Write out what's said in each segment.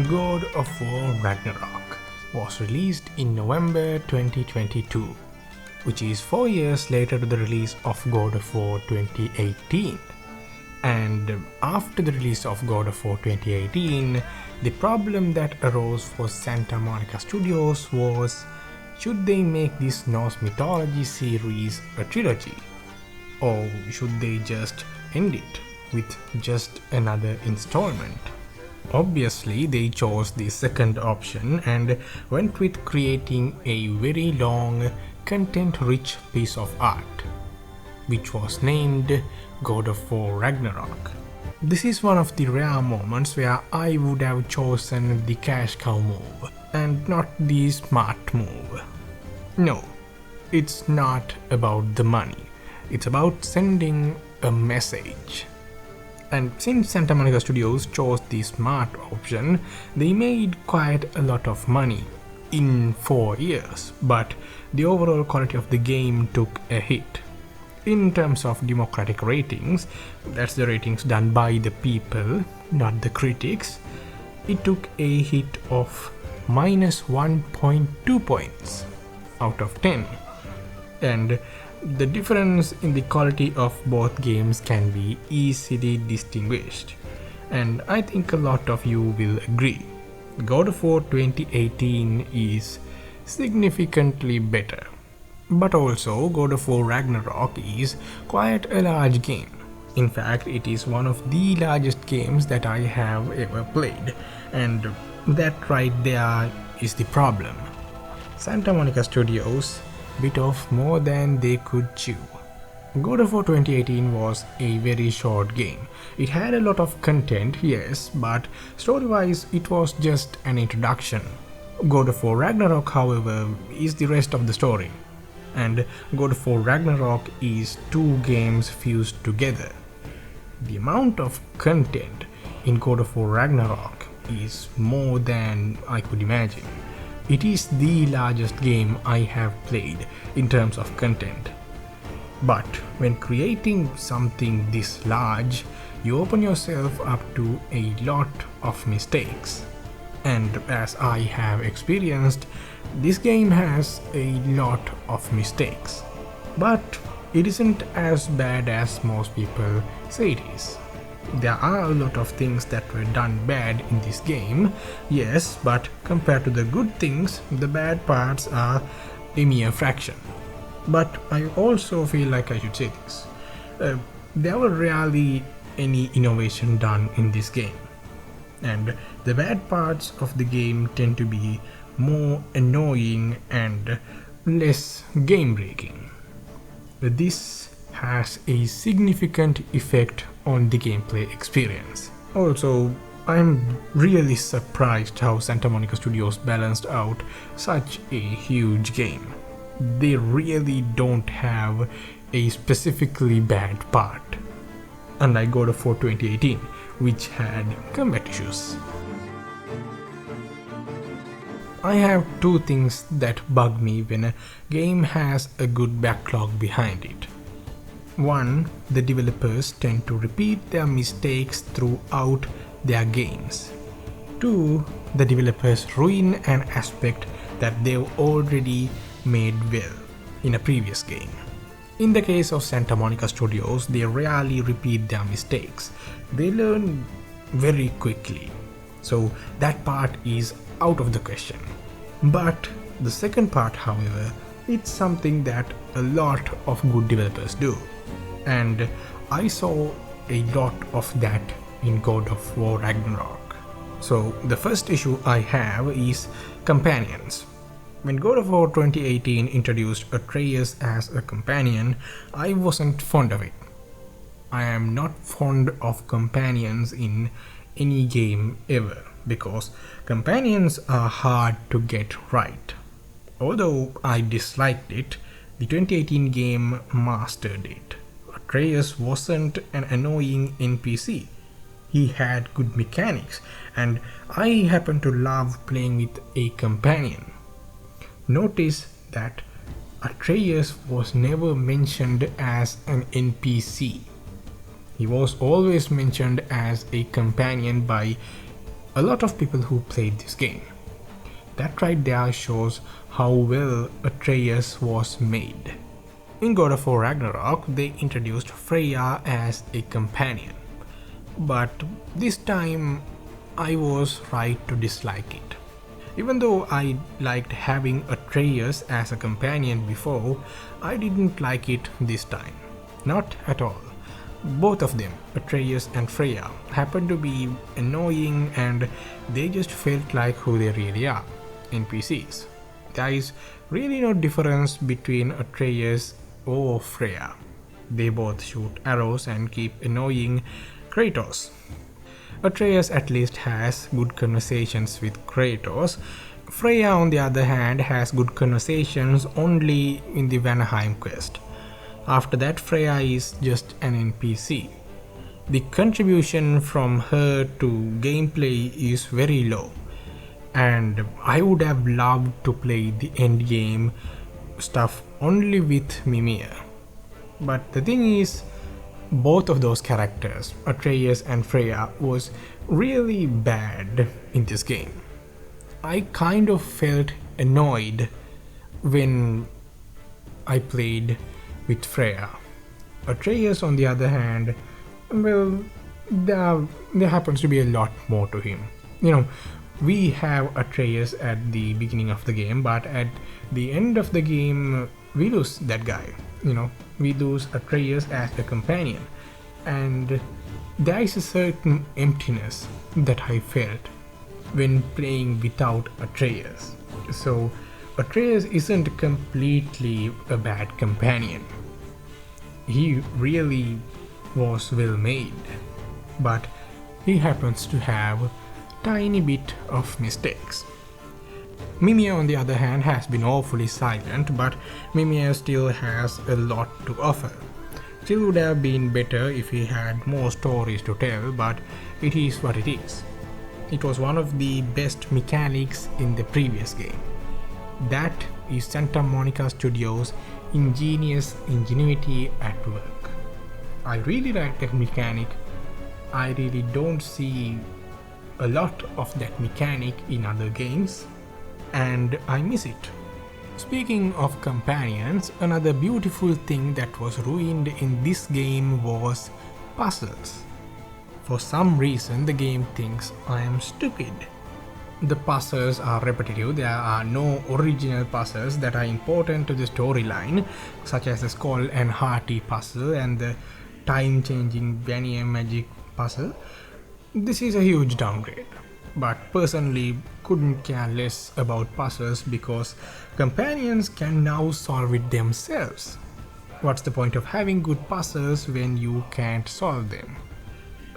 God of War Ragnarok was released in November 2022, which is 4 years later to the release of God of War 2018. And after the release of God of War 2018, the problem that arose for Santa Monica Studios was, should they make this Norse mythology series a trilogy? Or should they just end it with just another installment? Obviously, they chose the second option and went with creating a very long, content-rich piece of art, which was named God of War Ragnarok. This is one of the rare moments where I would have chosen the cash cow move and not the smart move. No, it's not about the money, it's about sending a message. And since Santa Monica Studios chose the smart option, they made quite a lot of money in 4 years, but the overall quality of the game took a hit. In terms of democratic ratings, that's the ratings done by the people, not the critics, it took a hit of minus 1.2 points out of 10. And the difference in the quality of both games can be easily distinguished, and I think a lot of you will agree. God of War 2018 is significantly better, but also God of War Ragnarok is quite a large game. In fact, it is one of the largest games that I have ever played, and that right there is the problem. Santa Monica Studios bit off more than they could chew. God of War 2018 was a very short game. It had a lot of content, yes, but story-wise it was just an introduction. God of War Ragnarok, however, is the rest of the story. And God of War Ragnarok is two games fused together. The amount of content in God of War Ragnarok is more than I could imagine. It is the largest game I have played in terms of content. But when creating something this large, you open yourself up to a lot of mistakes. And as I have experienced, this game has a lot of mistakes. But it isn't as bad as most people say it is. There are a lot of things that were done bad in this game, yes, but compared to the good things, the bad parts are a mere fraction. But I also feel like I should say this. There were rarely any innovation done in this game, and the bad parts of the game tend to be more annoying and less game breaking. This has a significant effect on the gameplay experience. Also, I'm really surprised how Santa Monica Studios balanced out such a huge game. They really don't have a specifically bad part, unlike God of War 2018, which had combat issues. I have two things that bug me when a game has a good backlog behind it. One, the developers tend to repeat their mistakes throughout their games. Two, the developers ruin an aspect that they've already made well in a previous game. In the case of Santa Monica Studios, they rarely repeat their mistakes. They learn very quickly. So that part is out of the question. But the second part, however, it's something that a lot of good developers do. And I saw a lot of that in God of War Ragnarok. So the first issue I have is companions. When God of War 2018 introduced Atreus as a companion, I wasn't fond of it. I am not fond of companions in any game ever, because companions are hard to get right. Although I disliked it, the 2018 game mastered it. Atreus wasn't an annoying NPC. He had good mechanics, and I happen to love playing with a companion. Notice that Atreus was never mentioned as an NPC. He was always mentioned as a companion by a lot of people who played this game. That right there shows how well Atreus was made. In God of War Ragnarok, they introduced Freya as a companion, but this time I was right to dislike it. Even though I liked having Atreus as a companion before, I didn't like it this time. Not at all. Both of them, Atreus and Freya, happened to be annoying and they just felt like who they really are, NPCs. There is really no difference between Atreus or Freya. They both shoot arrows and keep annoying Kratos. Atreus at least has good conversations with Kratos. Freya, on the other hand, has good conversations only in the Vanaheim quest. After that, Freya is just an NPC. The contribution from her to gameplay is very low, and I would have loved to play the endgame stuff only with Mimir. But the thing is, both of those characters, Atreus and Freya, was really bad in this game. I kind of felt annoyed when I played with Freya. Atreus, on the other hand, well, there happens to be a lot more to him. We have Atreus at the beginning of the game, but at the end of the game, we lose that guy. We lose Atreus as a companion, and there is a certain emptiness that I felt when playing without Atreus. So Atreus isn't completely a bad companion. He really was well made, but he happens to have tiny bit of mistakes. Mimir, on the other hand, has been awfully silent, but Mimir still has a lot to offer. Still would have been better if he had more stories to tell, but it is what it is. It was one of the best mechanics in the previous game. That is Santa Monica Studios' ingenious ingenuity at work. I really like that mechanic. I really don't see a lot of that mechanic in other games, and I miss it. Speaking of companions, another beautiful thing that was ruined in this game was puzzles. For some reason, the game thinks I am stupid. The puzzles are repetitive. There are no original puzzles that are important to the storyline, such as the Skull and Hearty puzzle and the time-changing Vanier magic puzzle. This is a huge downgrade, but personally couldn't care less about puzzles because companions can now solve it themselves. What's the point of having good puzzles when you can't solve them?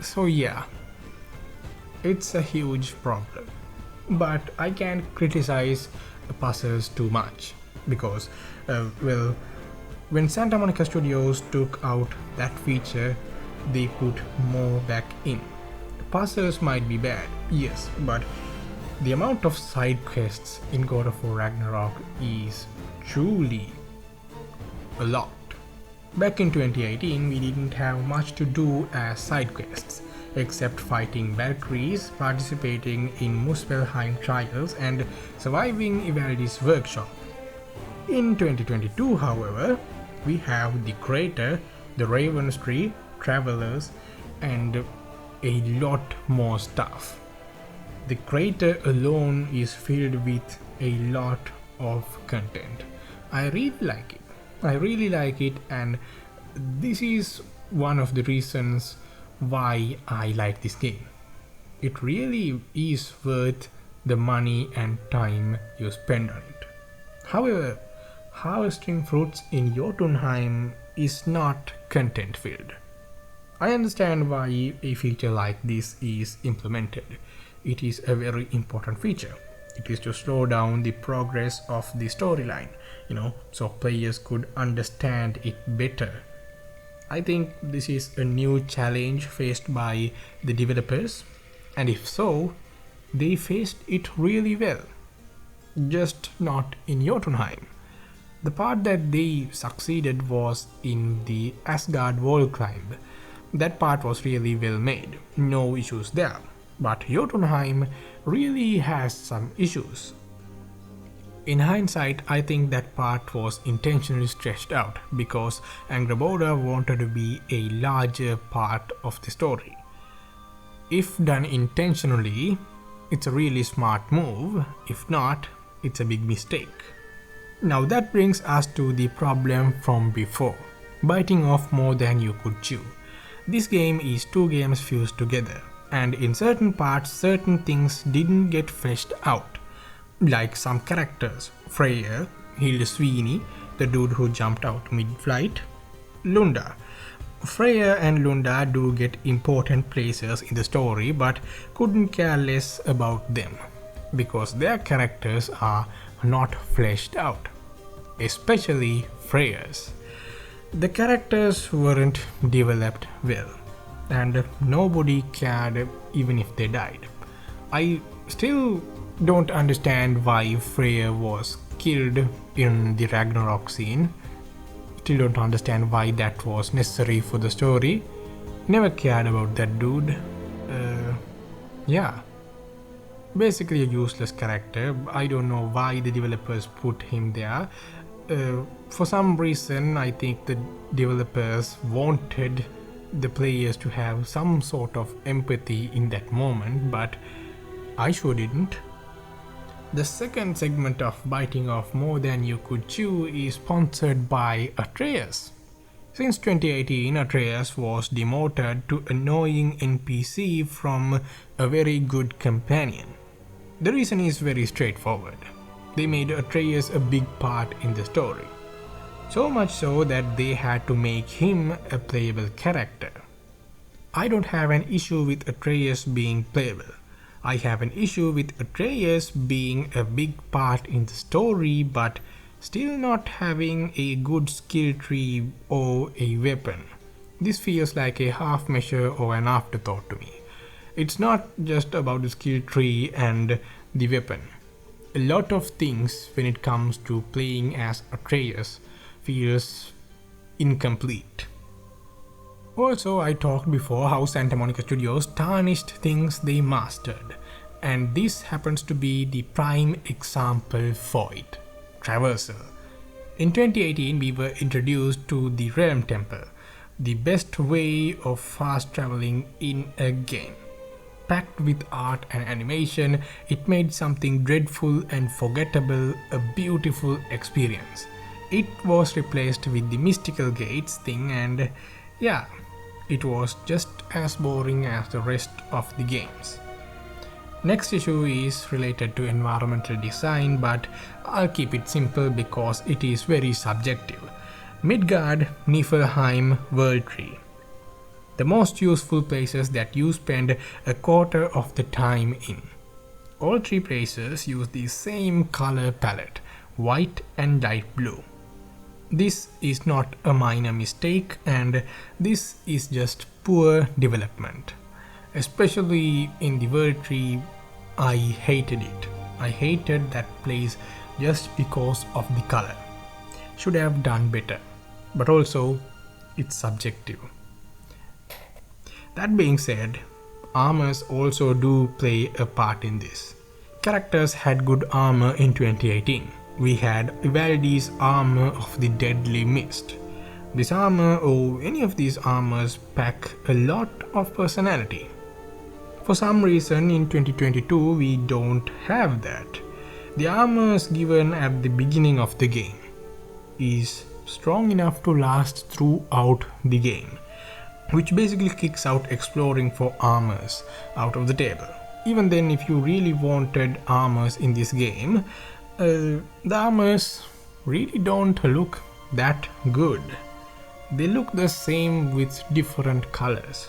So yeah, it's a huge problem. But I can't criticize the puzzles too much because, when Santa Monica Studios took out that feature, they put more back in. The puzzles might be bad, yes, but the amount of side quests in God of War Ragnarok is truly a lot. Back in 2018, we didn't have much to do as side quests, except fighting Valkyries, participating in Muspelheim trials, and surviving Ivaldi's workshop. In 2022, however, we have the Crater, the Raven's Tree, Travelers, and a lot more stuff. The Crater alone is filled with a lot of content. I really like it, and this is one of the reasons why I like this game. It really is worth the money and time you spend on it. However, harvesting fruits in Jotunheim is not content filled. I understand why a feature like this is implemented. It is a very important feature. It is to slow down the progress of the storyline, so players could understand it better. I think this is a new challenge faced by the developers, and if so, they faced it really well. Just not in Jotunheim. The part that they succeeded was in the Asgard wall climb. That part was really well made, no issues there. But Jotunheim really has some issues. In hindsight, I think that part was intentionally stretched out because Angrboda wanted to be a larger part of the story. If done intentionally, it's a really smart move. If not, it's a big mistake. Now that brings us to the problem from before, biting off more than you could chew. This game is two games fused together, and in certain parts certain things didn't get fleshed out. Like some characters, Freyr, Hilde Sweeney, the dude who jumped out mid-flight, Lunda. Freyr and Lunda do get important places in the story but couldn't care less about them because their characters are not fleshed out, especially Freyr's. The characters weren't developed well and nobody cared even if they died. I still don't understand why Freyr was killed in the Ragnarok scene. Still don't understand why that was necessary for the story. Never cared about that dude. Yeah. Basically a useless character. I don't know why the developers put him there. For some reason, I think the developers wanted the players to have some sort of empathy in that moment, but I sure didn't. The second segment of Biting Off More Than You Could Chew is sponsored by Atreus. Since 2018, Atreus was demoted to annoying NPC from a very good companion. The reason is very straightforward. They made Atreus a big part in the story. So much so that they had to make him a playable character. I don't have an issue with Atreus being playable. I have an issue with Atreus being a big part in the story but still not having a good skill tree or a weapon. This feels like a half measure or an afterthought to me. It's not just about the skill tree and the weapon. A lot of things when it comes to playing as Atreus feels incomplete. Also, I talked before how Santa Monica Studios tarnished things they mastered, and this happens to be the prime example for it. Traversal. In 2018, we were introduced to the Realm Temple, the best way of fast traveling in a game. Packed with art and animation, it made something dreadful and forgettable a beautiful experience. It was replaced with the mystical gates thing and yeah, it was just as boring as the rest of the games. Next issue is related to environmental design, but I'll keep it simple because it is very subjective. Midgard, Niflheim, World Tree. The most useful places that you spend a quarter of the time in. All three places use the same color palette, white and light blue. This is not a minor mistake and this is just poor development. Especially in the World Tree, I hated it. I hated that place just because of the color. Should have done better. But also, it's subjective. That being said, armors also do play a part in this. Characters had good armor in 2018. We had Ivaldi's Armor of the Deadly Mist. This armor or any of these armors pack a lot of personality. For some reason in 2022 we don't have that. The armors given at the beginning of the game is strong enough to last throughout the game, which basically kicks out exploring for armors out of the table. Even then, if you really wanted armors in this game, the armors really don't look that good. They look the same with different colors,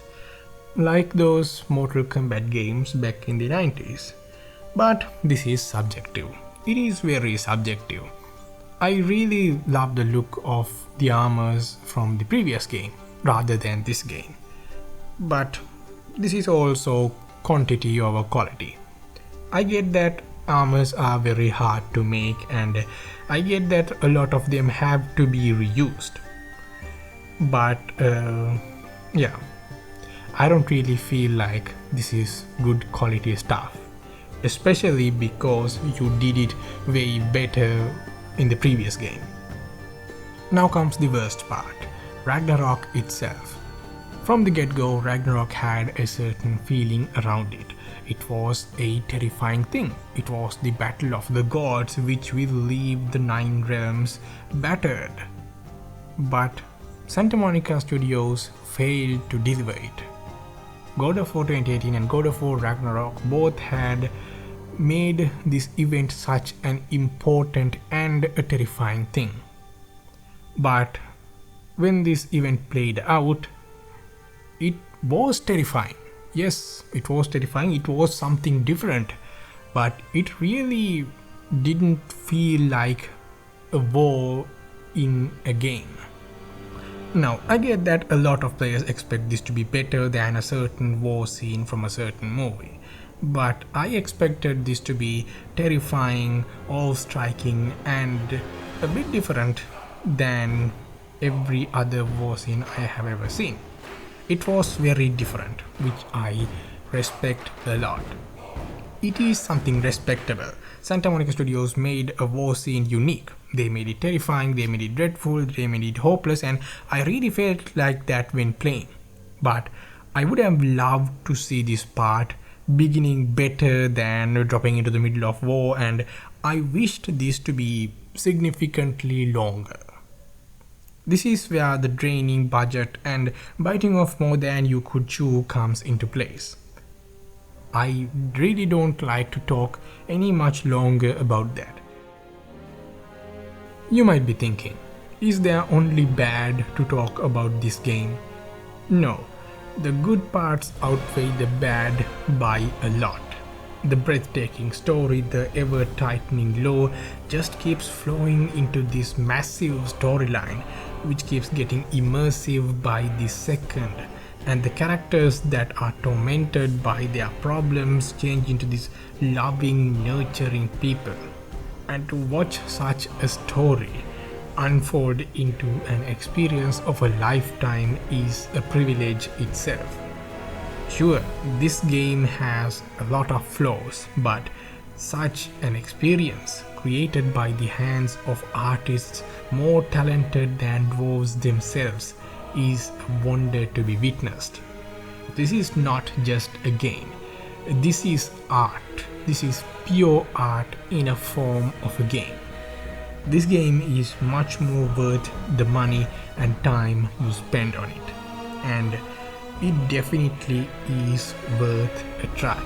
like those Mortal Kombat games back in the 90s. But this is subjective. It is very subjective. I really love the look of the armors from the previous game rather than this game. But this is also quantity over quality. I get that armors are very hard to make and I get that a lot of them have to be reused. But yeah, I don't really feel like this is good quality stuff, especially because you did it way better in the previous game. Now comes the worst part, Ragnarok itself. From the get-go, Ragnarok had a certain feeling around it. It was a terrifying thing. It was the battle of the gods which will leave the 9 realms battered. But Santa Monica Studios failed to deliver it. God of War 2018 and God of War Ragnarok both had made this event such an important and a terrifying thing. But when this event played out, it was terrifying. Yes, it was terrifying, it was something different, but it really didn't feel like a war in a game. Now, I get that a lot of players expect this to be better than a certain war scene from a certain movie, but I expected this to be terrifying, awe-striking, and a bit different than every other war scene I have ever seen. It was very different, which I respect a lot. It is something respectable. Santa Monica Studios made a war scene unique. They made it terrifying, they made it dreadful, they made it hopeless, and I really felt like that when playing. But I would have loved to see this part beginning better than dropping into the middle of war, and I wished this to be significantly longer. This is where the draining budget and biting off more than you could chew comes into place. I really don't like to talk any much longer about that. You might be thinking, is there only bad to talk about this game? No, the good parts outweigh the bad by a lot. The breathtaking story, the ever-tightening lore just keeps flowing into this massive storyline which keeps getting immersive by the second, and the characters that are tormented by their problems change into these loving, nurturing people. And to watch such a story unfold into an experience of a lifetime is a privilege itself. Sure, this game has a lot of flaws, but such an experience created by the hands of artists more talented than dwarves themselves is a wonder to be witnessed. This is not just a game. This is art. This is pure art in a form of a game. This game is much more worth the money and time you spend on it. And it definitely is worth a try.